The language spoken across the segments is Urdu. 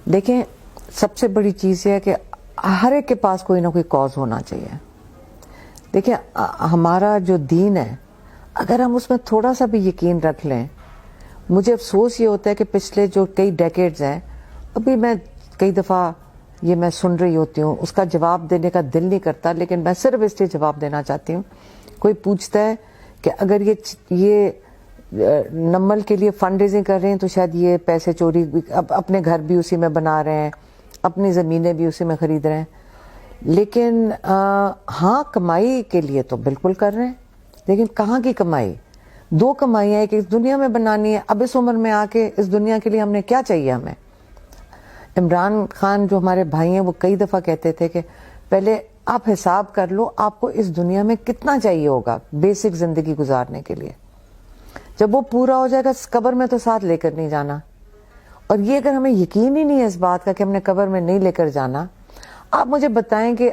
دیکھیں سب سے بڑی چیز یہ ہے کہ ہر ایک کے پاس کوئی نہ کوئی کاز ہونا چاہیے. دیکھیں ہمارا جو دین ہے اگر ہم اس میں تھوڑا سا بھی یقین رکھ لیں, مجھے افسوس یہ ہوتا ہے کہ پچھلے جو کئی ڈیکیڈز ہیں, ابھی میں کئی دفعہ یہ میں سن رہی ہوتی ہوں, اس کا جواب دینے کا دل نہیں کرتا, لیکن میں صرف اس لیے جواب دینا چاہتی ہوں. کوئی پوچھتا ہے کہ اگر یہ نمل کے لیے فنڈ ریزنگ کر رہے ہیں تو شاید یہ پیسے چوری, اپنے گھر بھی اسی میں بنا رہے ہیں, اپنی زمینیں بھی اسی میں خرید رہے ہیں. لیکن ہاں کمائی کے لیے تو بالکل کر رہے ہیں, لیکن کہاں کی کمائی؟ دو کمائیاں ہیں کہ اس دنیا میں بنانی ہے. اب اس عمر میں آ کے اس دنیا کے لیے ہم نے کیا چاہیے؟ ہمیں عمران خان جو ہمارے بھائی ہیں وہ کئی دفعہ کہتے تھے کہ پہلے آپ حساب کر لو آپ کو اس دنیا میں کتنا چاہیے ہوگا بیسک زندگی گزارنے کے لیے. جب وہ پورا ہو جائے گا قبر میں تو ساتھ لے کر نہیں جانا. اور یہ اگر ہمیں یقین ہی نہیں ہے اس بات کا کہ ہم نے قبر میں نہیں لے کر جانا, آپ مجھے بتائیں کہ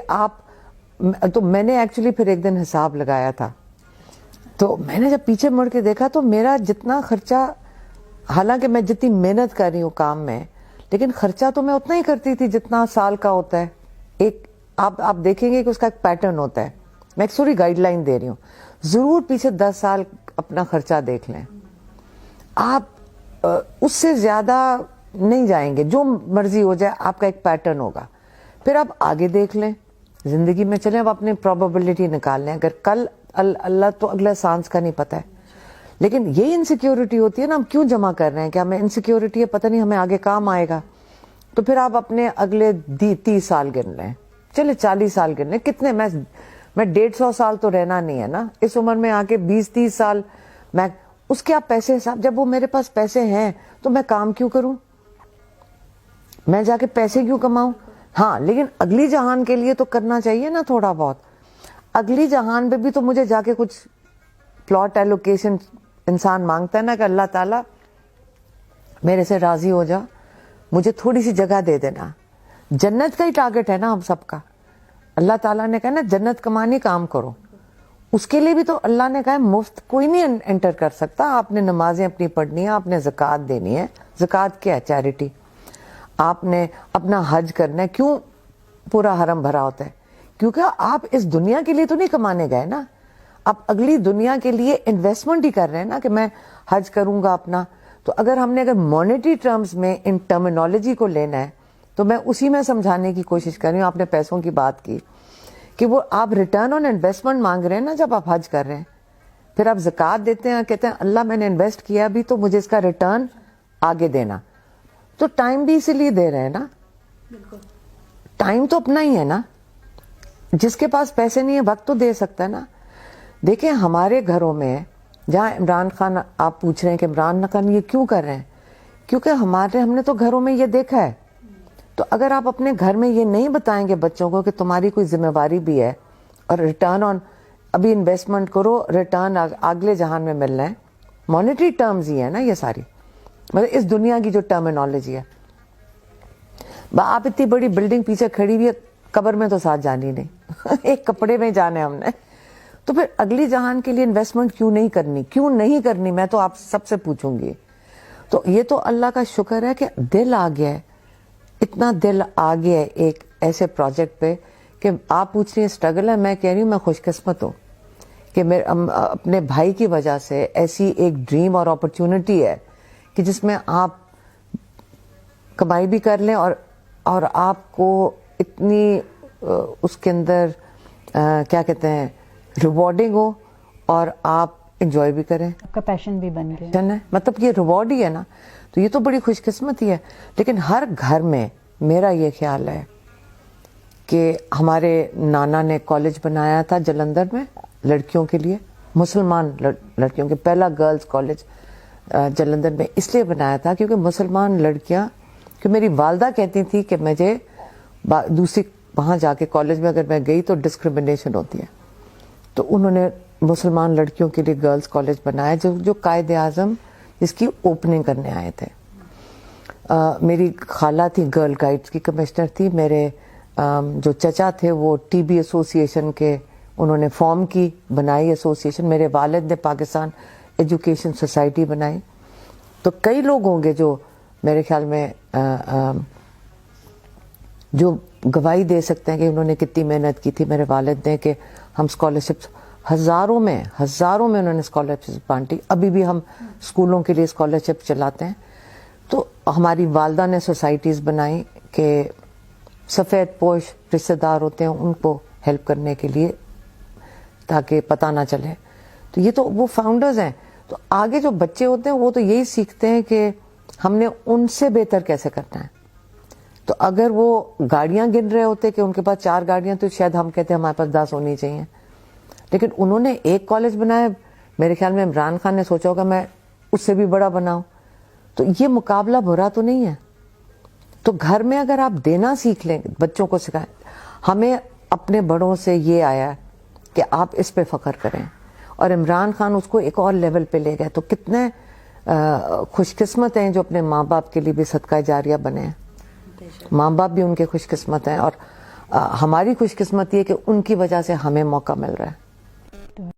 تو میں نے ایکچولی پھر ایک دن حساب لگایا تھا, تو میں نے جب پیچھے مڑ کے دیکھا تو میرا جتنا خرچہ, حالانکہ میں جتنی محنت کر رہی ہوں کام میں, لیکن خرچہ تو میں اتنا ہی کرتی تھی جتنا سال کا ہوتا ہے. ایک آپ دیکھیں گے کہ اس کا ایک پیٹرن ہوتا ہے. میں ایک سوری گائیڈ لائن دے رہی ہوں, ضرور پیچھے 10 سال اپنا خرچہ دیکھ لیں, آپ اس سے زیادہ نہیں جائیں گے. جو مرضی ہو جائے آپ کا ایک پیٹرن ہوگا. پھر آپ آگے دیکھ لیں, زندگی میں چلیں, اب اپنی پروبیبلٹی نکال لیں. اگر کل اللہ تو اگلا سانس کا نہیں پتہ ہے, لیکن یہی انسیکیورٹی ہوتی ہے نا, ہم کیوں جمع کر رہے ہیں کہ ہمیں انسیکیورٹی ہے, پتہ نہیں ہمیں آگے کام آئے گا. تو پھر آپ اپنے اگلے 30 سال گن لیں, چلے 40 سال گن لیں, کتنے میں 150 سال تو رہنا نہیں ہے نا اس عمر میں آ کے. 20-30 سال میں اس کے آپ پیسے حساب, جب وہ میرے پاس پیسے ہیں تو میں کام کیوں کروں, میں جا کے پیسے کیوں کماؤں؟ ہاں لیکن اگلی جہان کے لیے تو کرنا چاہیے نا تھوڑا بہت. اگلی جہان میں بھی تو مجھے جا کے کچھ پلاٹ ایلوکیشن انسان مانگتا ہے نا کہ اللہ تعالیٰ میرے سے راضی ہو جا, مجھے تھوڑی سی جگہ دے دینا. جنت کا ہی ٹارگٹ ہے نا ہم سب کا. اللہ تعالیٰ نے کہا نا جنت کمانی کام کرو, اس کے لیے بھی تو اللہ نے کہا مفت کوئی نہیں انٹر کر سکتا. آپ نے نمازیں اپنی پڑھنی ہیں, آپ نے زکوٰۃ دینی ہے. زکوٰۃ کیا ہے؟ چیریٹی. آپ نے اپنا حج کرنا ہے. کیوں پورا حرم بھرا ہوتا ہے؟ کیونکہ آپ اس دنیا کے لیے تو نہیں کمانے گئے نا, آپ اگلی دنیا کے لیے انویسٹمنٹ ہی کر رہے ہیں نا کہ میں حج کروں گا اپنا. تو اگر ہم نے اگر مانیٹری ٹرمز میں ان ٹرمینالوجی کو لینا ہے تو میں اسی میں سمجھانے کی کوشش کر رہی ہوں. آپ نے پیسوں کی بات کی کہ وہ آپ ریٹرن آن انویسٹمنٹ مانگ رہے ہیں نا جب آپ حج کر رہے ہیں. پھر آپ زکوٰۃ دیتے ہیں, کہتے ہیں اللہ میں نے انویسٹ کیا بھی تو مجھے اس کا ریٹرن آگے دینا. تو ٹائم بھی اسی لیے دے رہے ہیں نا, ٹائم تو اپنا ہی ہے نا. جس کے پاس پیسے نہیں ہے وقت تو دے سکتا ہے نا. دیکھیں ہمارے گھروں میں جہاں عمران خان, آپ پوچھ رہے ہیں کہ عمران خان یہ کیوں کر رہے ہیں, کیونکہ ہم نے تو گھروں میں یہ دیکھا ہے. تو اگر آپ اپنے گھر میں یہ نہیں بتائیں گے بچوں کو کہ تمہاری کوئی ذمہ داری بھی ہے اور ریٹرن آن, ابھی انویسٹمنٹ کرو ریٹرن اگلے جہان میں ملنا ہے. مانیٹری ٹرمز ہی ہے نا یہ ساری, مطلب اس دنیا کی جو ٹرمینالوجی ہے. آپ اتنی بڑی بلڈنگ پیچھے کھڑی ہوئی ہے, قبر میں تو ساتھ جانی نہیں ایک کپڑے میں جانے ہم نے. تو پھر اگلی جہان کے لیے انویسٹمنٹ کیوں نہیں کرنی میں تو آپ سب سے پوچھوں گی. تو یہ تو اللہ کا شکر ہے کہ دل آ گیا ہے, اتنا دل آ گیا ہے ایک ایسے پروجیکٹ پہ کہ آپ پوچھ رہی ہیں اسٹرگل ہے. میں کہہ رہی ہوں میں خوش قسمت ہوں کہ میرے اپنے بھائی کی وجہ سے ایسی ایک ڈریم اور اپرچونٹی ہے کہ جس میں آپ کمائی بھی کر لیں اور آپ کو اتنی اس کے اندر کیا کہتے ہیں ریوارڈنگ ہو اور آپ انجوائے بھی کریں. آپ کا پیشن بھی بن گیا ہے, مطلب یہ ریوارڈ ہی ہے نا. تو یہ تو بڑی خوش قسمتی ہے. لیکن ہر گھر میں میرا یہ خیال ہے کہ ہمارے نانا نے کالج بنایا تھا جلندھر میں لڑکیوں کے لیے, مسلمان لڑکیوں کے, پہلا گرلز کالج جلندھر میں اس لیے بنایا تھا کیونکہ مسلمان لڑکیاں, کہ میری والدہ کہتی تھی کہ مجھے دوسری وہاں جا کے کالج میں اگر میں گئی تو ڈسکرمنیشن ہوتی ہے. تو انہوں نے مسلمان لڑکیوں کے لیے گرلز کالج بنایا جو قائد اعظم جس کی اوپننگ کرنے آئے تھے. میری خالہ تھی گرل گائیڈس کی کمشنر تھی. میرے جو چچا تھے وہ ٹی بی ایسوسیشن کے, انہوں نے فارم کی بنائی ایسوسیشن. میرے والد نے پاکستان ایجوکیشن سوسائٹی بنائی. تو کئی لوگ ہوں گے جو میرے خیال میں جو گواہی دے سکتے ہیں کہ انہوں نے کتنی محنت کی تھی میرے والد نے کہ ہم اسکالرشپس ہزاروں میں انہوں نے اسکالرشپس بانٹی. ابھی بھی ہم اسکولوں کے لیے اسکالرشپ چلاتے ہیں. تو ہماری والدہ نے سوسائٹیز بنائی کہ سفید پوش رشتے دار ہوتے ہیں ان کو ہیلپ کرنے کے لیے تاکہ پتہ نہ چلے. تو یہ تو وہ فاؤنڈرز ہیں. تو آگے جو بچے ہوتے ہیں وہ تو یہی سیکھتے ہیں کہ ہم نے ان سے بہتر کیسے کرنا ہے. تو اگر وہ گاڑیاں گن رہے ہوتے کہ ان کے پاس 4 گاڑیاں تو شاید ہم کہتے ہیں ہمارے پاس 10 ہونی چاہیے. لیکن انہوں نے ایک کالج بنایا. میرے خیال میں عمران خان نے سوچا ہوگا میں اس سے بھی بڑا بناؤں. تو یہ مقابلہ برا تو نہیں ہے. تو گھر میں اگر آپ دینا سیکھ لیں بچوں کو سکھائیں. ہمیں اپنے بڑوں سے یہ آیا کہ آپ اس پہ فخر کریں اور عمران خان اس کو ایک اور لیول پہ لے گئے. تو کتنے خوش قسمت ہیں جو اپنے ماں باپ کے لیے بھی صدقہ جاریہ بنے ہیں. ماں باپ بھی ان کے خوش قسمت ہیں اور ہماری خوش قسمتی ہے کہ ان کی وجہ سے ہمیں موقع مل رہا ہے.